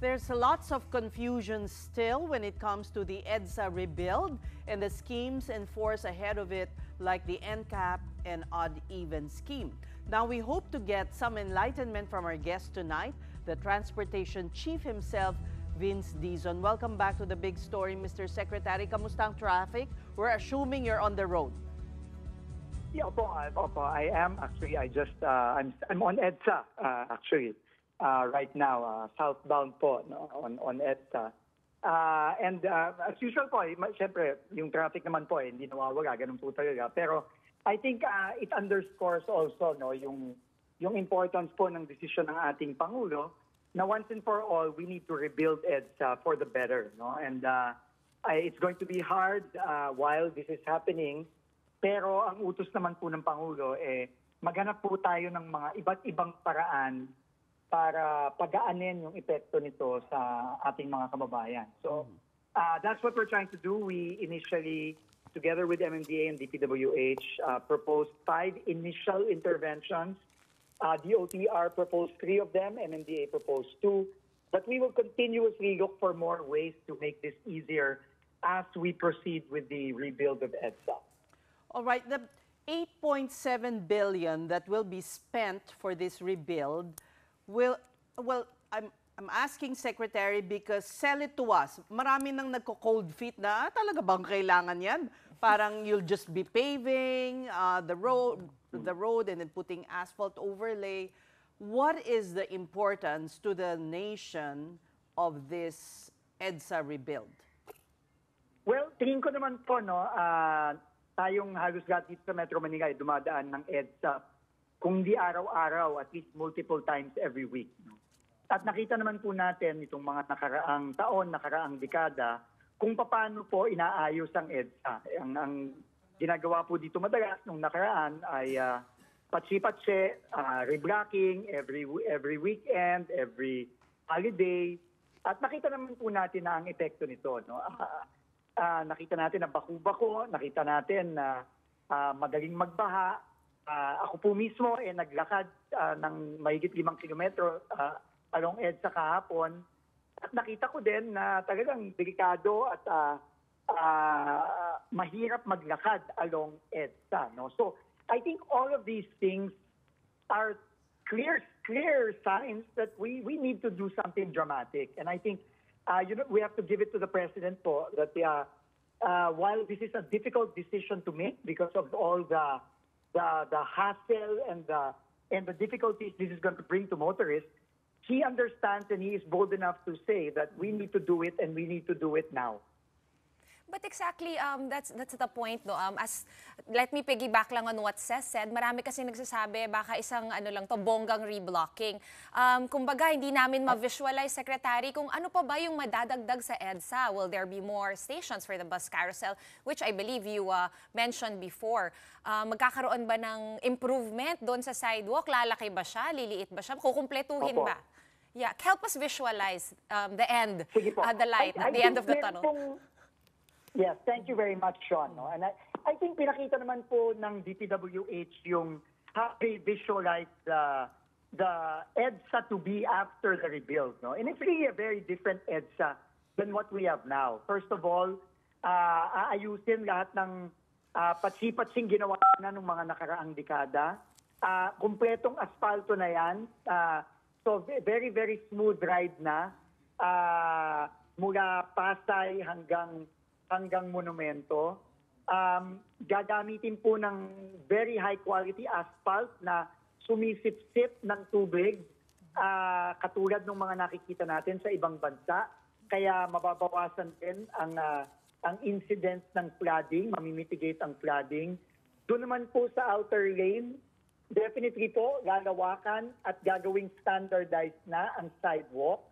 There's lots of confusion still when it comes to the EDSA rebuild and the schemes enforced ahead of it, like the NCAP and odd-even scheme. Now, we hope to get some enlightenment from our guest tonight, the Transportation Chief himself, Vince Dizon. Welcome back to The Big Story, Mr. Secretary. Kamusta ang traffic? We're assuming you're on the road. Yeah, opo, I am actually. I'm on EDSA actually right now, southbound po no, on EDSA. And as usual po, siyempre yung traffic naman po hindi nawawala, ganun po talaga. Pero I think it underscores also no yung importance po ng desisyon ng ating Pangulo na once and for all we need to rebuild EDSA for the better, no? And it's going to be hard while this is happening. Pero ang utos naman po ng Pangulo, maghanap po tayo ng mga iba't ibang paraan para pagaanin yung epekto nito sa ating mga kababayan. So that's what we're trying to do. We initially, together with MMDA and DPWH, proposed 5 initial interventions. DOTR proposed 3 of them, MMDA proposed 2. But we will continuously look for more ways to make this easier as we proceed with the rebuild of EDSA. All right, the 8.7 billion that will be spent for this rebuild I'm asking Secretary because sell it to us. Marami nang nagko-cold feet na talaga bang kailangan yan? Parang you'll just be paving the road and then putting asphalt overlay. What is the importance to the nation of this EDSA rebuild? Well, tingin ko naman po no, tayong halos lahat dito sa Metro Manila ay dumadaan ng EDSA kung di araw-araw, at least multiple times every week. No? At nakita naman po natin itong mga nakaraang taon, nakaraang dekada, kung paano po inaayos ang EDSA. Ang ginagawa po dito madalas nung nakaraan ay patsi-patsi, reblocking every weekend, every holiday. At nakita naman po natin na ang epekto nito. No? Nakita natin na baku-bako, nakita natin na madaling magbaha. Ako po mismo naglakad ng mahigit 5 kilometro along EDSA kahapon. At nakita ko din na talagang delikado at mahirap maglakad along EDSA. No? So I think all of these things are clear signs that we need to do something dramatic. And I think we have to give it to the President po that while this is a difficult decision to make because of all the hassle and the difficulties this is going to bring to motorists, he understands and he is bold enough to say that we need to do it and we need to do it now. But exactly, that's the point, no? Let me piggyback lang on what Cez said. Marami kasi nagsasabi, baka isang bonggang reblocking. Kumbaga, hindi namin ma-visualize, Secretary, kung ano pa ba yung madadagdag sa EDSA. Will there be more stations for the bus carousel, which I believe you mentioned before? Magkakaroon ba ng improvement doon sa sidewalk? Lalaki ba siya? Liliit ba siya? Kukumpletuhin ba? Yeah, help us visualize the end, the light at the end of the tunnel. Yes, thank you very much, Sean. No? And I think pinakita naman po ng DPWH yung how they visualize the EDSA to be after the rebuild. No? And it's really a very different EDSA than what we have now. First of all, aayusin lahat ng patsi-patsing ginawa na ng mga nakaraang dekada. Kumpletong asfalto na yan. So very, very smooth ride na mula Pasay hanggang Monumento. Gagamitin po ng very high quality asphalt na sumisip-sip ng tubig katulad ng mga nakikita natin sa ibang bansa. Kaya mababawasan din ang incidence ng flooding, mamimitigate ang flooding. Doon naman po sa outer lane, definitely po lalawakan at gagawing standardized na ang sidewalk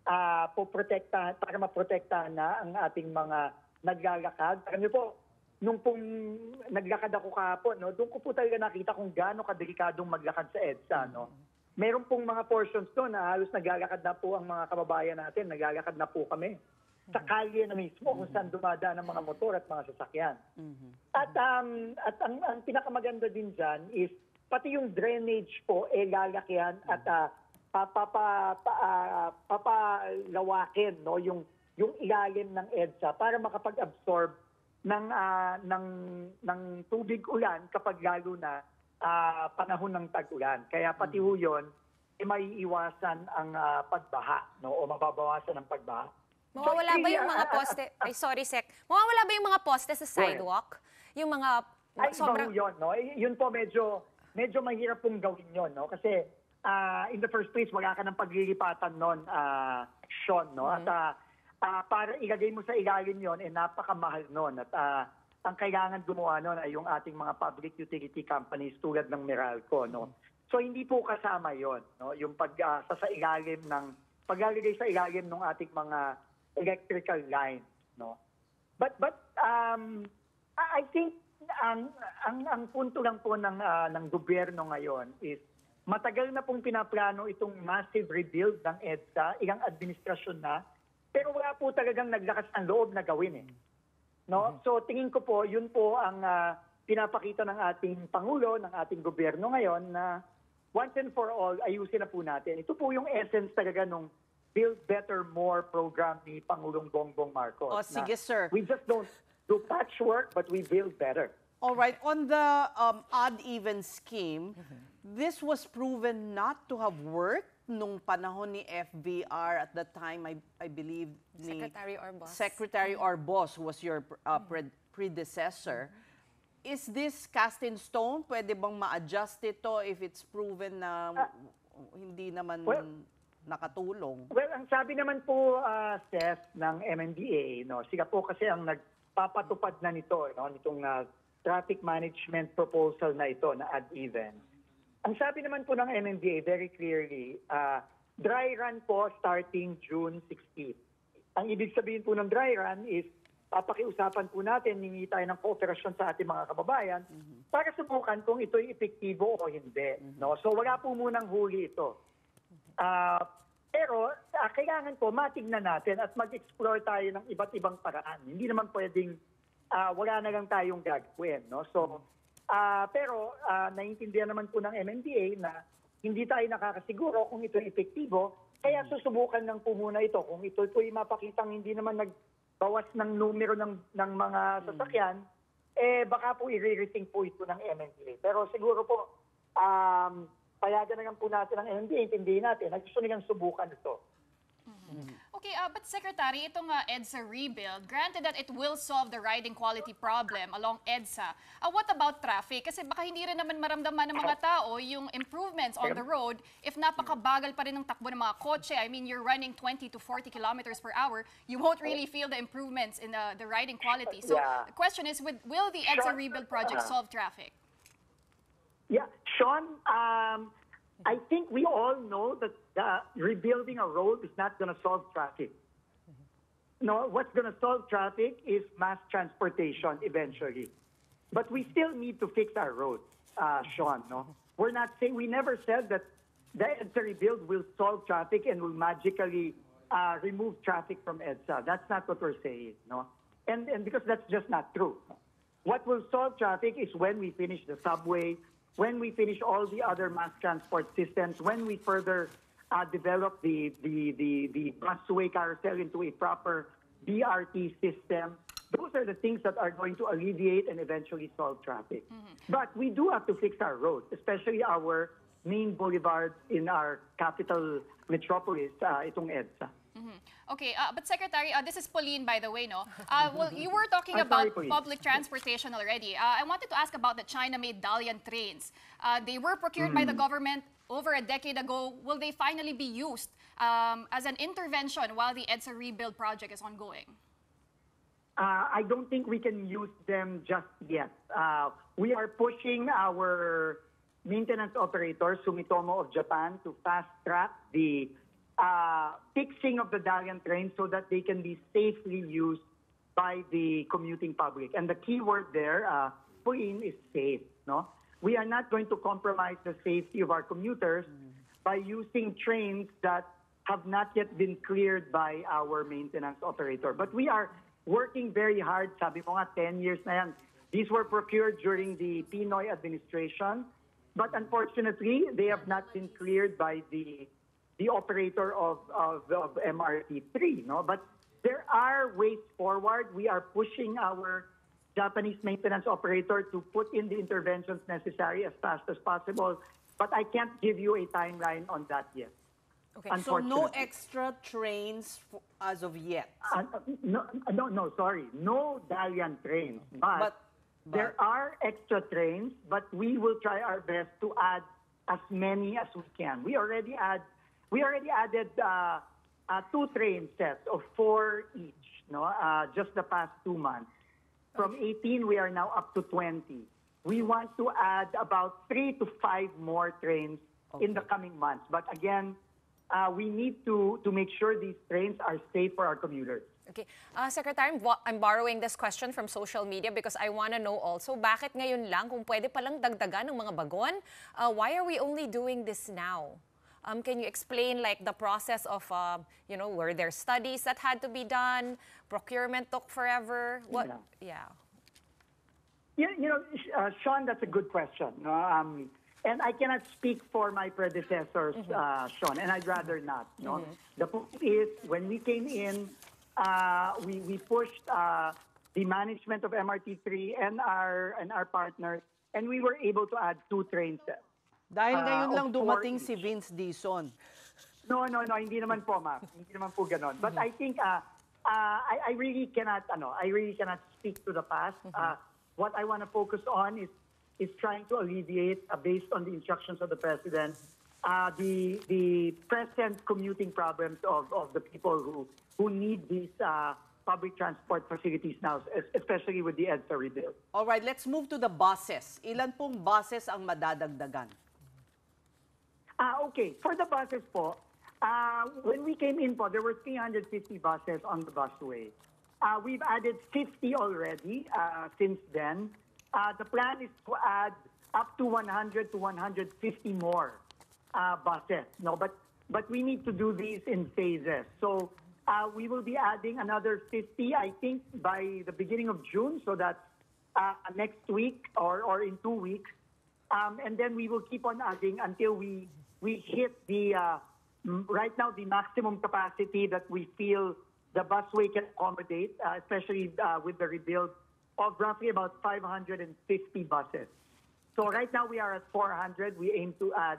para maprotektahan na ang ating mga naglalakad. Alam niyo po, nung pong naglakad ako kahapon, no, doon ko po talaga nakita kung gaano kadelikadong maglakad sa EDSA. No? Meron pong mga portions doon na halos naglalakad na po ang mga kababayan natin, naglalakad na po kami sa kalye na mismo kung saan dumadaan ang mga motor at mga sasakyan. At ang pinakamaganda din dyan is pati yung drainage po lalakihan at papalawakin, no, yung ilalim ng EDSA para makapag-absorb ng tubig ulan kapag lalo na panahon ng tag-ulan. Kaya pati ho yun, may iwasan ang pagbaha, no, o mababawasan ang pagbaha. Mawawala ba yung mga poste? Ay, sorry, Sec. Mawawala ba yung mga poste sa sidewalk? Yung mga sobrang... Iba yun, no? Yun po medyo mahirap pong gawin yun, no? Kasi in the first place, wala ka ng paglilipatan nun, Sean, no? At para ilagay mo sa ilalim yun, napakamahal nun. At ang kailangan gumawa nun ay yung ating mga public utility companies tulad ng Meralco, no? So hindi po kasama yon, no? Yung paglalagay sa ilalim ng ating mga electrical lines, no? But I think ang punto lang po ng gobyerno ngayon is matagal na pong pinaplano itong massive rebuild ng EDSA, ilang administrasyon na, pero wala po talagang naglakas ang loob na gawin, no? So tingin ko po, yun po ang pinapakita ng ating Pangulo, ng ating gobyerno ngayon na once and for all, ayusin na po natin. Ito po yung essence talaga nung Build Better More program ni Pangulong Bongbong Marcos. Oh, sige, sir. We just don't do patchwork, but we build better. All right. On the odd-even scheme, this was proven not to have worked nung panahon ni FVR at the time, I believe, ni Secretary Orbos was your predecessor. Is this cast in stone? Pwede bang ma-adjust ito if it's proven na hindi naman nakatulong? Well, ang sabi naman po, Seth, ng MMDA, no, sila po kasi ang nagpapatupad na nito, no, nitong traffic management proposal na ito, na ad-even. Ang sabi naman po ng MMDA very clearly, dry run po starting June 16. Ang ibig sabihin po ng dry run is papakiusapan po natin, hingi tayo ng kooperasyon sa ating mga kababayan para subukan kung ito'y epektibo o hindi. No? So wala po munang huli ito. Pero kailangan po matignan natin at mag-explore tayo ng iba't ibang paraan. Hindi naman pwedeng wala na lang tayong gagawin. No? So, pero naiintindihan naman po ng MMDA na hindi tayo nakakasiguro kung ito'y epektibo. Kaya susubukan lang po muna ito. Kung ito'y mapakitang hindi naman bawas ng numero ng mga sasakyan, baka po i-rethink po ito ng MMDA. Pero siguro po, payagan na lang po natin ng MMDA, intindihin natin, gusto nilang subukan ito. Okay, but Secretary, itong EDSA rebuild, granted that it will solve the riding quality problem along EDSA, what about traffic? Kasi baka hindi rin naman maramdaman ng mga tao yung improvements on the road if napakabagal pa rin ng takbo ng mga kotse. I mean, you're running 20 to 40 kilometers per hour, you won't really feel the improvements in the riding quality. So the question is, will the EDSA rebuild project solve traffic? Yeah, Sean, I think we all know that rebuilding a road is not going to solve traffic. No, what's going to solve traffic is mass transportation eventually. But we still need to fix our roads, Sean. No, we're not saying, we never said that the EDSA rebuild will solve traffic and will magically remove traffic from EDSA. That's not what we're saying. No, and because that's just not true. What will solve traffic is when we finish the subway, when we finish all the other mass transport systems, when we further develop the busway carousel into a proper BRT system, those are the things that are going to alleviate and eventually solve traffic. But we do have to fix our roads, especially our main boulevards in our capital metropolis, itong EDSA. Okay, but Secretary, this is Pauline, by the way, no? Well, you were talking about public transportation already. I wanted to ask about the China-made Dalian trains. They were procured by the government over a decade ago. Will they finally be used as an intervention while the EDSA rebuild project is ongoing? I don't think we can use them just yet. We are pushing our maintenance operator, Sumitomo of Japan, to fast-track the fixing of the Dalian trains so that they can be safely used by the commuting public. And the key word there, Pauline, is safe. No? We are not going to compromise the safety of our commuters by using trains that have not yet been cleared by our maintenance operator. But we are working very hard. Sabi ko nga, 10 years na yan. These were procured during the Pinoy administration. But unfortunately, they have not been cleared by the the operator of MRT3, no? But there are ways forward. We are pushing our Japanese maintenance operator to put in the interventions necessary as fast as possible. But I can't give you a timeline on that yet. Okay. So no Unfortunately. extra trains as of yet. No, sorry. No Dalian trains. But there are extra trains, but we will try our best to add as many as we can. We already added 2 train sets of 4 each, no? Just the past 2 months. From 18, we are now up to 20. We want to add about 3 to 5 more trains in the coming months. But again, we need to make sure these trains are safe for our commuters. Okay. Secretary, I'm borrowing this question from social media because I want to know also, bakit ngayon lang, kung pwede palang dagdagan ng mga bagon, why are we only doing this now? Can you explain like the process of, were there studies that had to be done? Procurement took forever? What? Yeah. Sean, that's a good question. And I cannot speak for my predecessors, Sean, and I'd rather not. No? The point is, when we came in, we pushed the management of MRT3 and our partners, and we were able to add 2 train sets. Dahil ngayon lang of 4 dumating each. si Vince Dizon. No, hindi naman po, ma'am. Hindi naman po ganon. But I think I really cannot speak to the past. What I want to focus on is trying to alleviate, based on the instructions of the president, the present commuting problems of the people who need these public transport facilities now, especially with the EDSA rebuild. All right, let's move to the buses. Ilan pong buses ang madadagdagan? Okay. For the buses po, when we came in po, there were 350 buses on the busway. We've added 50 already since then. The plan is to add up to 100 to 150 more buses. No, but we need to do these in phases. So we will be adding another 50, I think, by the beginning of June. So that's next week or in 2 weeks. And then we will keep on adding until we hit the, right now, the maximum capacity that we feel the busway can accommodate, especially with the rebuild of roughly about 550 buses. So right now we are at 400. We aim to add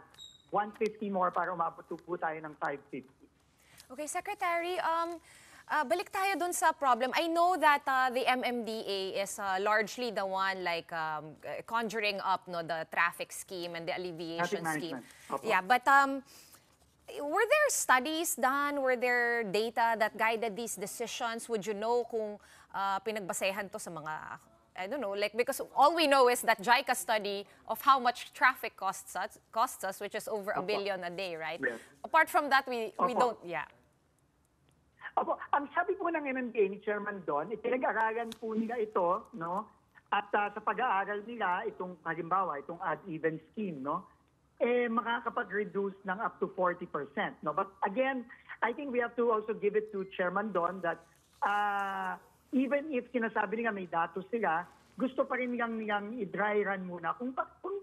150 more para umabot po tayo ng 550. Okay, Secretary, balik tayo dun sa problem. I know that the MMDA is largely the one like conjuring up the traffic scheme and the alleviation scheme. Okay. Yeah, but were there studies done? Were there data that guided these decisions? Would you know kung pinagbasehan to sa mga, I don't know, like, because all we know is that JICA study of how much traffic costs us, which is over $1 billion a day, right? Yes. Apart from that, we don't, yeah. Opo, ang sabi po ng MMDA ni Chairman Don, pinag-aralan po nila ito, no? At sa pag-aaral nila, itong halimbawa, itong odd-even scheme, no? Makakapag-reduce ng up to 40%, no? But again, I think we have to also give it to Chairman Don that even if sinasabi nila may datos sila, gusto pa rin nilang i-dry run muna kung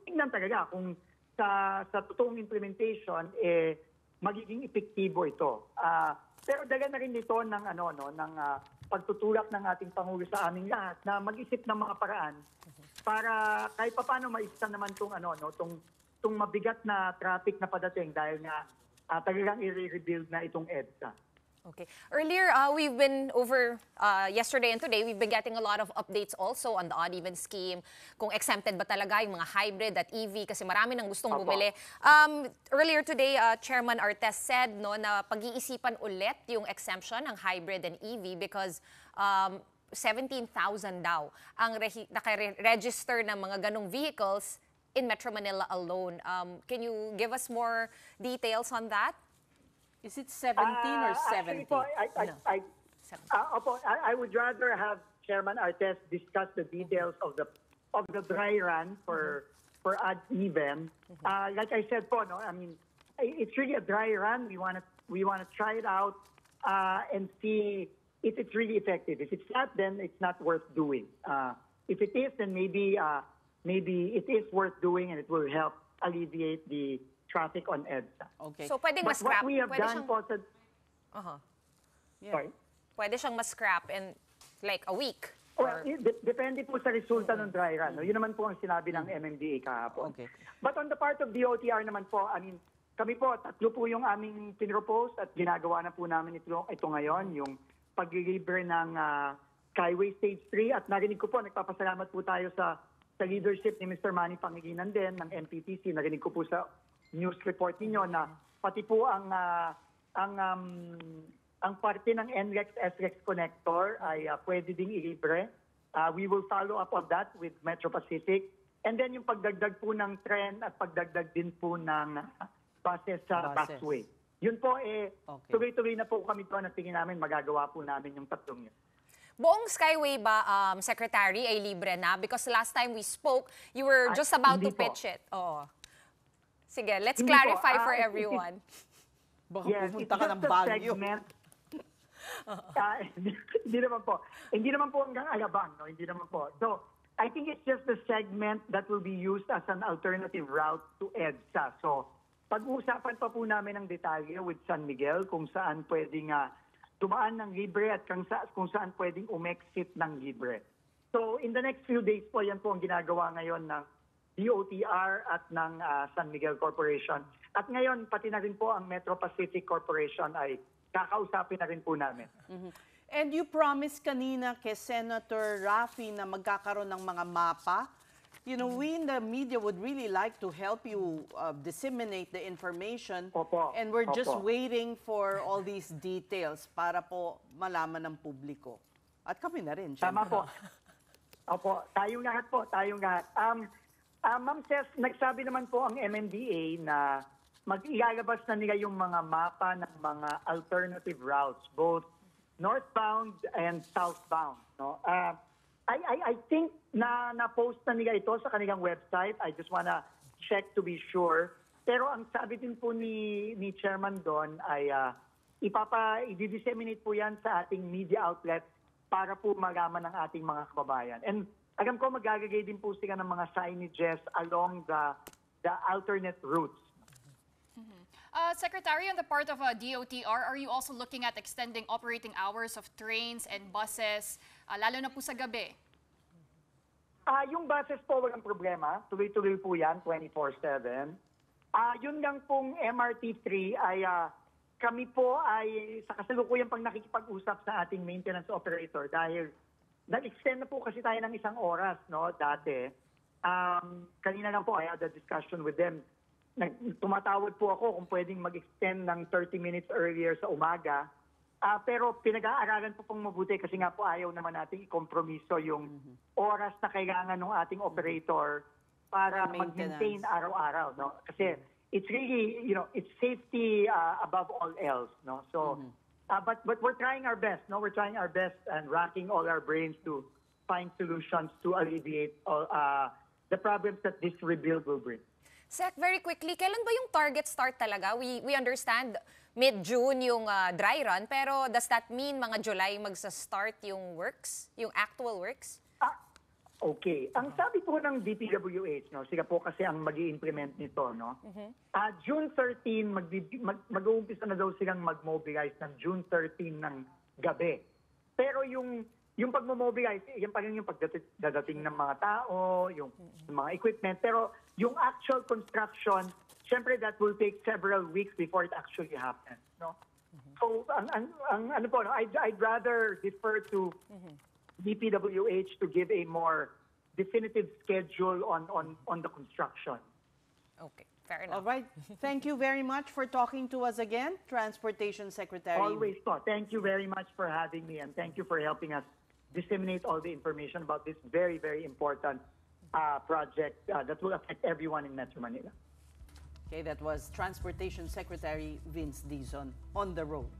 tingnan talaga kung sa totoong implementation magiging epektibo ito. Pero dala na rin dito ng pagtutulak ng ating Pangulo sa aming lahat na mag-isip ng mga paraan para kahit paano maibsan naman tong mabigat na traffic na padating dahil nga talagang i-rebuild na itong EDSA. Okay. Earlier, we've been over yesterday and today, we've been getting a lot of updates also on the odd-even scheme. Kung exempted ba talaga yung mga hybrid at EV kasi marami nang gustong bumili. Earlier today, Chairman Artes said na pag-iisipan ulit yung exemption ng hybrid and EV because 17,000 daw ang naka-register ng mga ganong vehicles in Metro Manila alone. Can you give us more details on that? Is it 17 or 70? I would rather have Chairman Artes discuss the details of the dry run for odd-even. Like I said po, I mean, it's really a dry run. We want to try it out and see if it's really effective. If it's not, then it's not worth doing. If it is, then maybe it is worth doing and it will help alleviate the traffic on EDSA. Okay. So pwedeng But ma-scrap? what we have Pwede done siyang, po sa... uh-huh. Yeah. Sorry. Pwede siyang ma-scrap in like a week? Well, Or- depende po sa resulta ng dry run. No? Yun naman po ang sinabi ng MMDA kahapon. Okay. But on the part of DOTR naman po, I mean, kami po, 3 po yung aming pinropose at ginagawa na po namin ito ngayon, yung paglilibre ng Skyway Stage 3. At narinig ko po, nagpapasalamat po tayo sa leadership ni Mr. Manny Pangilinan din ng MPTC. Narinig ko po sa news report ninyo na pati po ang parte ng NREX-SREX connector ay pwede ding ilibre. We will follow up on that with Metro Pacific. And then yung pagdagdag po ng tren at pagdagdag din po ng buses sa Buses. busway. Yun po, Okay. tuloy-tuloy na po kami po na tingin namin magagawa po namin yung tatlong yun. Buong Skyway ba, Secretary, ay libre na? Because last time we spoke, you were just about to hindi po. pitch it. Oo. Sige, let's Hindi po. clarify for It- everyone. Baka Yes, pumunta it's ka just ng a Baguio. segment. Hindi naman po. Hindi naman po hanggang Alabang, no? Hindi naman po. So, I think it's just the segment that will be used as an alternative route to EDSA. So, pag-uusapan pa po namin ng detalye with San Miguel kung saan pwedeng tumaan ng libre at kung saan pwedeng umexit ng libre. So, in the next few days po, yan po ang ginagawa ngayon ng DOTR at ng San Miguel Corporation. At ngayon, pati na rin po ang Metro Pacific Corporation ay kakausapin na rin po namin. And you promised kanina kay Senator Raffy na magkakaroon ng mga mapa. You know, we in the media would really like to help you disseminate the information. Opo. And we're just Opo. waiting for all these details para po malaman ng publiko. At kami na rin, Tama syempre. po. Opo, tayong lahat po, tayong lahat. Ma'am Cess, nagsabi naman po ang MMDA na mag-ilalabas na nila yung mga mapa ng mga alternative routes, both northbound and southbound. No? I think na-post na nila ito sa kanilang website. I just wanna check to be sure. Pero ang sabi din po ni Chairman doon ay i-disseminate po yan sa ating media outlets para po malaman ng ating mga kababayan. And alam ko magagagay din po sila ng mga signages along the alternate routes. Secretary, on the part of DOTR, are you also looking at extending operating hours of trains and buses, lalo na po sa gabi? Yung buses po, walang problema. Tuloy-tuloy po yan, 24/7. Yun lang pong MRT3 ay kami po ay sa kasalukuyan pang nakikipag-usap sa ating maintenance operator dahil nag-extend na po kasi tayo ng 1 oras, no, dati. Kanina lang po, I had a discussion with them. Tumatawad po ako kung pwedeng mag-extend ng 30 minutes earlier sa umaga. Pero pinag-aaralan po pong mabuti kasi nga po ayaw naman nating i-kompromiso yung oras na kailangan ng ating operator para For maintenance. mag-maintain araw-araw, no? Kasi it's really, it's safety above all else, no? So, but we're trying our best, no? We're trying our best and racking all our brains to find solutions to alleviate the problems that this rebuild will bring. Sec, very quickly, kailan ba yung target start talaga? We understand mid-June yung dry run, pero does that mean mga July magsa-start yung works, yung actual works? Okay. Ang sabi po ng DPWH, no, sila po kasi ang mag-i-implement nito, no? June 13, mag-uumpisa na daw silang mag-mobilize ng June 13 ng gabi. Pero yung pag-mobilize, yan pa rin yung pagdating ng mga tao, yung mga equipment. Pero yung actual construction, syempre that will take several weeks before it actually happens, no? So, ano po, no, I'd rather defer to DPWH to give a more definitive schedule on the construction. Okay, fair All enough. right. Thank you very much for talking to us again, Transportation Secretary. Always po. Thank you very much for having me and thank you for helping us disseminate all the information about this very, very important project that will affect everyone in Metro Manila. Okay, that was Transportation Secretary Vince Dizon on the road.